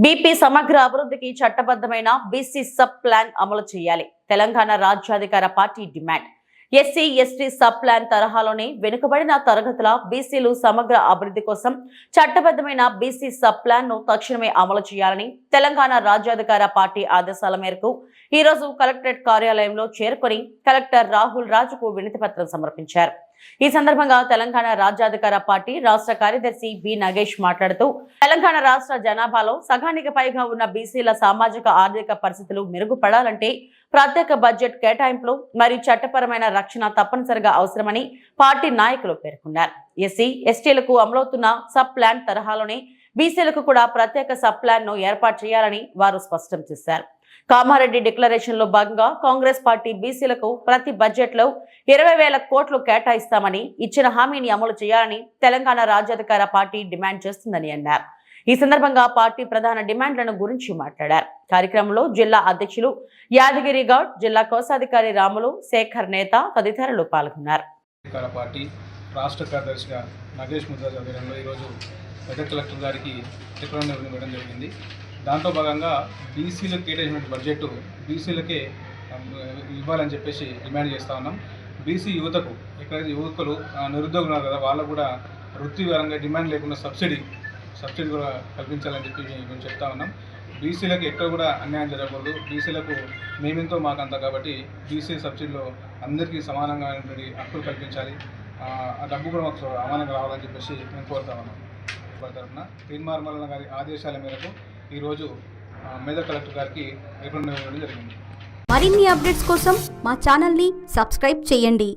BP సమగ్ర అభివృద్ధికి చట్టబద్ధమైన బీసీ సబ్ ప్లాన్ అమలు చేయాలి. Telangana Rajyadhikara party demand. SC ST sub plan తరహాలోనే వెనుకబడిన తరగతుల బీసీలు సమగ్ర అభివృద్ధి కోసం చట్టబద్ధమైన బీసీ సబ్ ప్లాన్ ను తక్షణమే అమలు చేయాలని తెలంగాణ రాజ్యాధికార పార్టీ ఆదేశాల మేరకు ఈ రోజు కలెక్టరేట్ కార్యాలయంలో చేరుకొని కలెక్టర్ రాహుల్ రాజుకు వినతి పత్రం సమర్పించారు. ఈ సందర్భంగా తెలంగాణ రాజ్యాధికార పార్టీ రాష్ట్ర కార్యదర్శి బి నగేష్ మాట్లాడుతూ తెలంగాణ రాష్ట్ర జనాభాలో సగానికి పైగా ఉన్న బీసీల సామాజిక ఆర్థిక పరిస్థితులు మెరుగుపడాలంటే ప్రత్యేక బడ్జెట్ కేటాయింపులు మరియు చట్టపరమైన రక్షణ తప్పనిసరిగా అవసరమని పార్టీ నాయకులు పేర్కొన్నారు. ఎస్సీ ఎస్టీలకు అమలవుతున్న సబ్ ప్లాన్ తరహాలోనే బీసీలకు కూడా ప్రత్యేక సబ్ ప్లాన్ ను ఏర్పాటు చేయాలని వారు స్పష్టం చేశారు. కామారెడ్డి డిక్లరేషన్ లో భాగంగా కాంగ్రెస్ పార్టీ బీసీలకు ప్రతి బడ్జెట్ లో 20,000 కోట్లు కేటాయిస్తామని ఇచ్చిన హామీని అమలు చేయాలని తెలంగాణ రాజ్యాధికార పార్టీ డిమాండ్ చేస్తుందని అన్నారు. ఈ సందర్భంగా పార్టీ ప్రధాన డిమాండ్లను గురించి మాట్లాడారు. కార్యక్రమంలో జిల్లా అధ్యక్షులు యాదగిరి గౌడ్, జిల్లా కోశాధికారి రాములు, శేఖర్ నేత తదితరులు పాల్గొన్నారు. రాష్ట్ర కార్యదర్శిగా నగేష్ ముద్రాజ్ ఆధ్వర్యంలో ఈరోజు పెద్ద కలెక్టర్ గారికి రిప్రజెంటేషన్ ఇవ్వడం జరిగింది. దాంట్లో భాగంగా బీసీలకు కేటాయించిన బడ్జెట్ బీసీలకే ఇవ్వాలని చెప్పేసి డిమాండ్ చేస్తూ ఉన్నాం. బీసీ యువతకు ఎక్కడైతే యువకులు నిరుద్యోగులు ఉన్నారు కదా, వాళ్ళకు కూడా వృత్తిపరంగా డిమాండ్ లేకుండా సబ్సిడీ కూడా కల్పించాలని చెప్పి మేము చెప్తా ఉన్నాం. బీసీలకు ఎక్కడ కూడా అన్యాయం జరగకూడదు. బీసీలకు మేమెంతో మాకంతా కాబట్టి బీసీ సబ్సిడీలో అందరికీ సమానంగా హక్కులు కల్పించాలి. ఆ డబ్బు కూడా మాకు సమానంగా రావాలని చెప్పేసి మేము కోరుతా ఉన్నాం. తరఫున తీన్మార్మల గారి ఆదేశాల మేరకు ఈరోజు మెదక్ కలెక్టర్ గారికి రిప్రజెంటేషన్ ఇవ్వడం జరిగింది. మరిన్ని అప్డేట్స్ కోసం మా ఛానల్ని సబ్స్క్రైబ్ చేయండి.